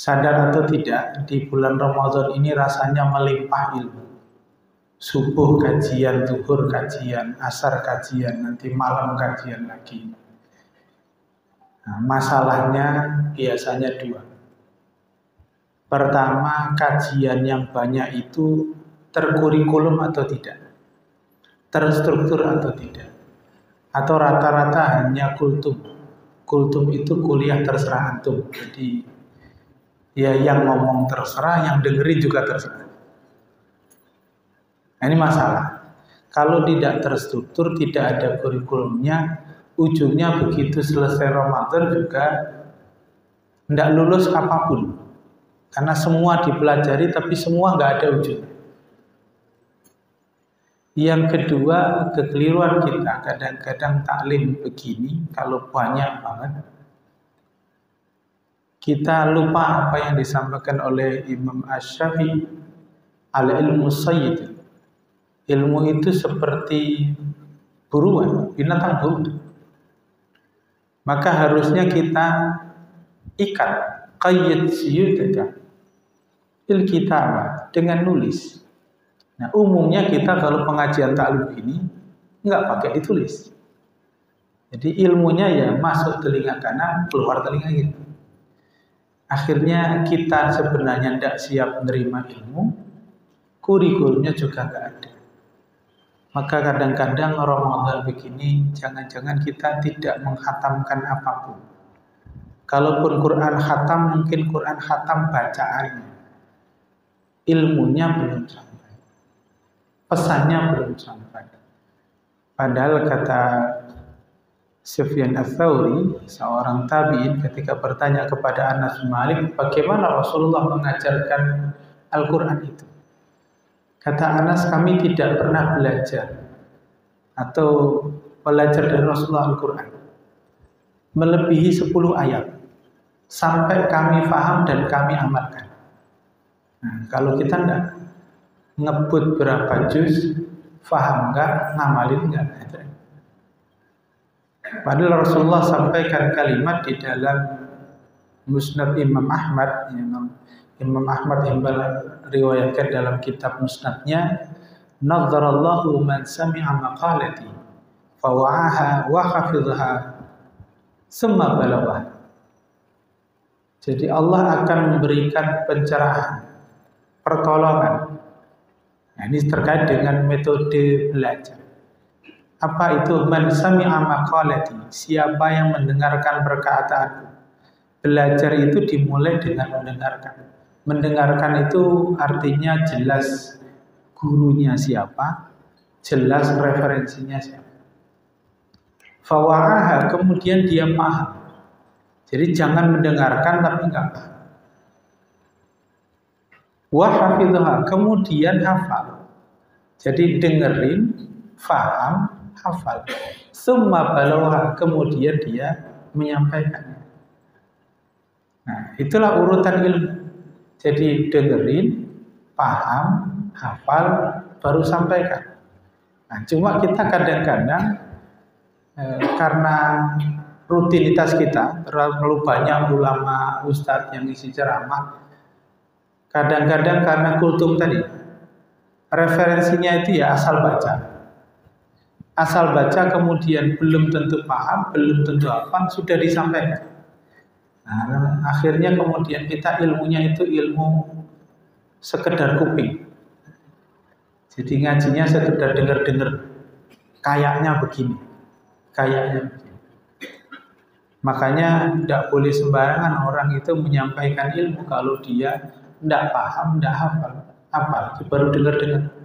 Sadar atau tidak, di bulan Ramadan ini rasanya melimpah ilmu. Subuh kajian, zuhur kajian, asar kajian, nanti malam kajian lagi. Nah, masalahnya biasanya dua. Pertama, kajian yang banyak itu terkurikulum atau tidak, terstruktur atau tidak, atau rata-rata hanya kultum. Kultum itu kuliah terserah antum. Jadi ya yang ngomong terserah, yang dengerin juga terserah. Nah, ini masalah. Kalau tidak terstruktur, tidak ada kurikulumnya, ujungnya begitu selesai Ramadan juga tidak lulus apapun. Karena semua dipelajari tapi semua nggak ada ujungnya. Yang kedua, kekeliruan kita kadang-kadang taklim begini, kalau banyak banget, kita lupa apa yang disampaikan oleh Imam Asy-Syafi'i, al-ilmu sayyid. Ilmu itu seperti buruan, binatang buruan. Maka harusnya kita ikat, qayyid siyudaka il kitabah, dengan nulis. Nah, umumnya kita kalau pengajian taklim ini nggak pakai ditulis. Jadi ilmunya ya masuk telinga kanan, keluar telinga kiri. Akhirnya kita sebenarnya tidak siap menerima ilmu, kurikulumnya juga nggak ada. Maka kadang-kadang Ramadan begini, jangan-jangan kita tidak menghatamkan apapun. Kalaupun Quran khatam, mungkin Quran khatam bacaannya. Ilmunya belum sampai. Pesannya belum sampai. Padahal kata Sufyan Ats-Tsauri, seorang tabi'in, ketika bertanya kepada Anas bin Malik, bagaimana Rasulullah mengajarkan Al-Quran itu? Kata Anas, kami tidak pernah belajar atau belajar dari Rasulullah Al-Quran melebihi 10 ayat sampai kami paham dan kami amalkan. Nah, kalau kita enggak ngebut berapa juz, paham enggak, ngamalin enggak. Padahal Rasulullah sampaikan kalimat di dalam Musnad Imam Ahmad. Imam Ahmad riwayatkan dalam kitab Musnadnya, "Nadzarallahu man sami'a maqalati fa wa'aha wa hafidhaha summa balagha." Jadi Allah akan memberikan pencerahan, pertolongan. Nah, ini terkait dengan metode belajar. Apa itu man sami'a maqalati? Siapa yang mendengarkan perkataanku? Belajar itu dimulai dengan mendengarkan. Mendengarkan itu artinya jelas gurunya siapa, jelas referensinya siapa. Fawa'aha, kemudian dia paham. Jadi jangan mendengarkan tapi enggak paham. Wa hafidhaha, kemudian hafal. Jadi dengerin, faham, hafal. Summa balagha, kemudian dia menyampaikannya. Nah, itulah urutan ilmu. Jadi dengerin, paham, hafal, baru sampaikan. Nah, cuma kita kadang-kadang karena rutinitas kita, terlalu banyak ulama, ustadz yang isi ceramah, kadang-kadang karena kultum tadi, referensinya itu ya asal baca. Asal baca kemudian belum tentu paham, belum tentu hafal, sudah disampaikan. Nah, akhirnya kemudian kita ilmunya itu ilmu sekedar kuping. Jadi ngajinya sekedar dengar-dengar. Kayaknya begini. Kayaknya begini. Makanya tidak boleh sembarangan orang itu menyampaikan ilmu kalau dia tidak paham, tidak hafal. Apalagi baru dengar-dengar.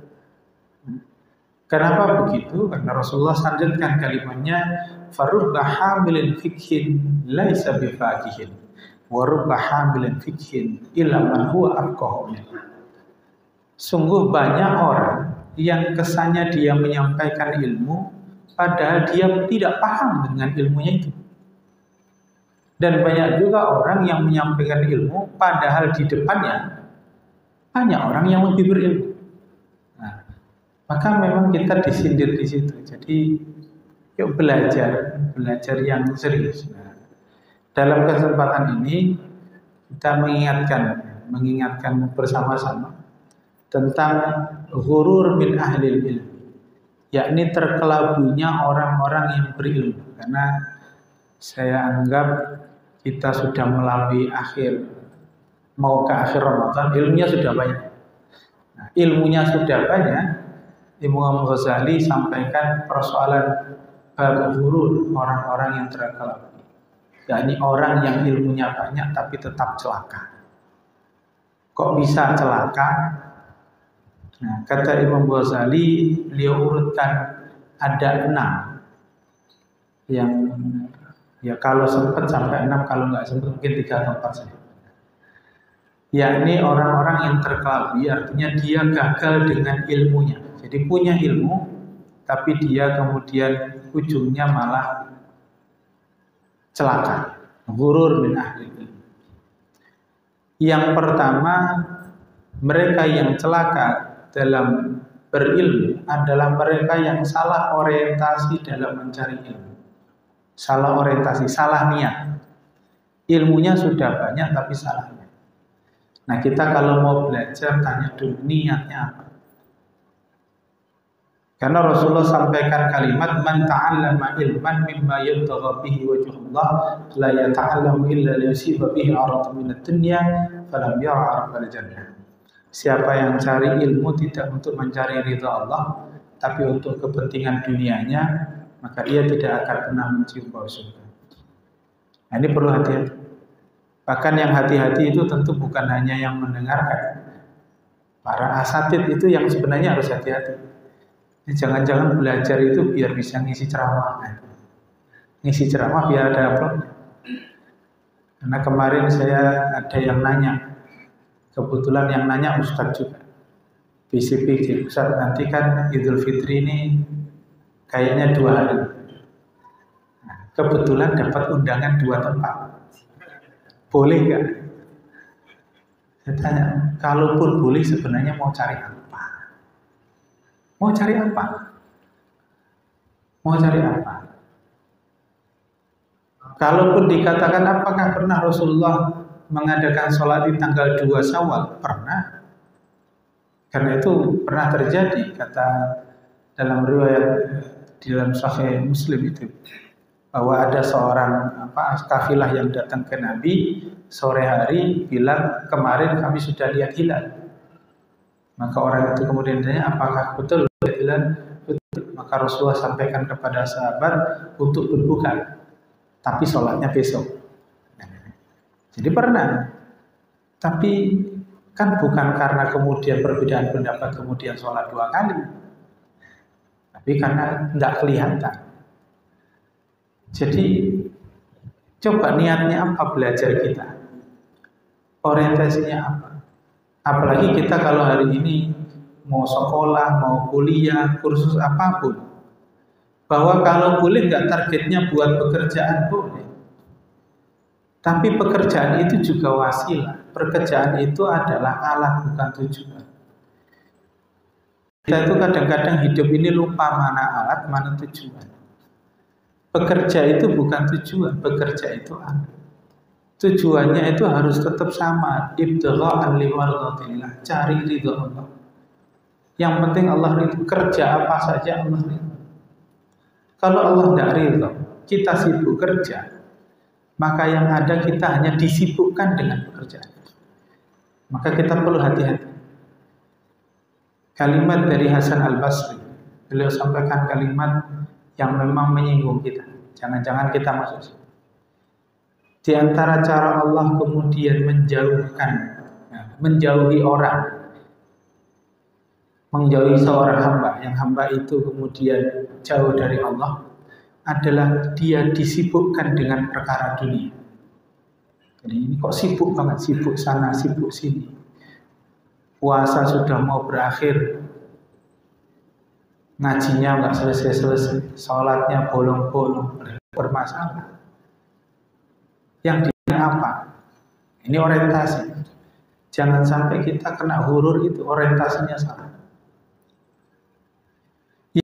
Kenapa begitu? Karena Rasulullah sanjungan kalimatnya, farubba hamilin fikhin laisa bifaqihin wa rubba hamilin fikhin illa man huwa afqahu minhu. Sungguh banyak orang yang kesannya dia menyampaikan ilmu padahal dia tidak paham dengan ilmunya itu. Dan banyak juga orang yang menyampaikan ilmu padahal di depannya banyak orang yang lebih berilmu. Maka memang kita disindir di situ. Jadi yuk belajar yang serius. Nah, dalam kesempatan ini kita mengingatkan bersama-sama tentang ghurur min ahlil ilm, yakni terkelabunya orang-orang yang berilmu. Karena saya anggap kita sudah melalui mau ke akhir Ramadan, ilmunya sudah banyak. Nah, ilmunya sudah banyak, Imam Ghazali sampaikan persoalan bab ghurur, orang-orang yang terkelabui, yakni orang yang ilmunya banyak tapi tetap celaka. Kok bisa celaka? Nah, kata Imam Ghazali, beliau urutkan ada 6 yang ya kalau sempat sampai 6, kalau nggak sempat mungkin 3 atau 4 saja. Yakni orang-orang yang terkelabui, artinya dia gagal dengan ilmunya. Jadi punya ilmu, tapi dia kemudian ujungnya malah celaka. Ghurur min ahli ilmu. Yang pertama, mereka yang celaka dalam berilmu adalah mereka yang salah orientasi dalam mencari ilmu. Salah orientasi, salah niat. Ilmunya sudah banyak tapi salah niat. Nah, kita kalau mau belajar tanya dulu niatnya apa. Karena Rasulullah sampaikan kalimat man ta'allama ilman mimma yabtagha bihi wajhullah la yata'allamu illa liyusiba bihi 'aradan minad dunya falam yara 'arfal jannah. Siapa yang cari ilmu tidak untuk mencari ridha Allah tapi untuk kepentingan dunianya, maka dia tidak akan pernah mencium bau surga. Nah, ini perlu hati-hati. Bahkan yang hati-hati itu tentu bukan hanya yang mendengarkan. Para asatid itu yang sebenarnya harus hati-hati. Jangan-jangan belajar itu biar bisa ngisi ceramah. Ngisi ceramah biar ada upload. Karena kemarin saya ada yang nanya. Kebetulan yang nanya Ustadz juga. PCP, Ustadz nanti kan Idul Fitri ini kayaknya 2 hari. Nah, kebetulan dapat undangan 2 tempat. Boleh nggak? Saya tanya, kalaupun boleh sebenarnya mau cari apa? Mau cari apa? Mau cari apa? Kalaupun dikatakan apakah pernah Rasulullah mengadakan sholat di tanggal 2 Syawal? Pernah. Karena itu pernah terjadi, kata dalam riwayat di dalam Sahih Muslim itu, bahwa ada seorang kafilah yang datang ke Nabi sore hari bilang kemarin kami sudah lihat hilal. Maka orang itu kemudian tanya apakah betul lihat hilal? Betul. Maka Rasulullah sampaikan kepada sahabat untuk berbuka, tapi sholatnya besok. Jadi pernah, tapi kan bukan karena kemudian perbedaan pendapat kemudian sholat 2 kali, tapi karena tidak kelihatan. Jadi coba niatnya apa belajar kita, orientasinya apa. Apalagi kita kalau hari ini mau sekolah, mau kuliah, kursus apapun, bahwa kalau boleh nggak targetnya buat pekerjaan boleh, tapi pekerjaan itu juga wasilah. Pekerjaan itu adalah alat bukan tujuan. Kita itu kadang-kadang hidup ini lupa mana alat, mana tujuan. Bekerja itu bukan tujuan, bekerja itu alat. Tujuannya itu harus tetap sama, ibtigha'an liwardhatillah, cari ridha Allah. Yang penting Allah ridha, kerja apa saja Allah ridha. Kalau Allah tidak ridha, kita sibuk kerja, maka yang ada kita hanya disibukkan dengan pekerjaan. Maka kita perlu hati-hati. Kalimat dari Hasan Al-Basri, beliau sampaikan kalimat yang memang menyinggung kita. Jangan-jangan kita masuk. Di antara cara Allah kemudian menjauhi orang, menjauhi seorang hamba, yang hamba itu kemudian jauh dari Allah, adalah dia disibukkan dengan perkara dunia. Jadi ini kok sibuk banget, sibuk sana, sibuk sini. Puasa sudah mau berakhir, ngajinya nggak selesai-selesai, sholatnya bolong-bolong, bermasalah. Yang dia apa? Ini orientasi. Jangan sampai kita kena hurur itu, orientasinya salah.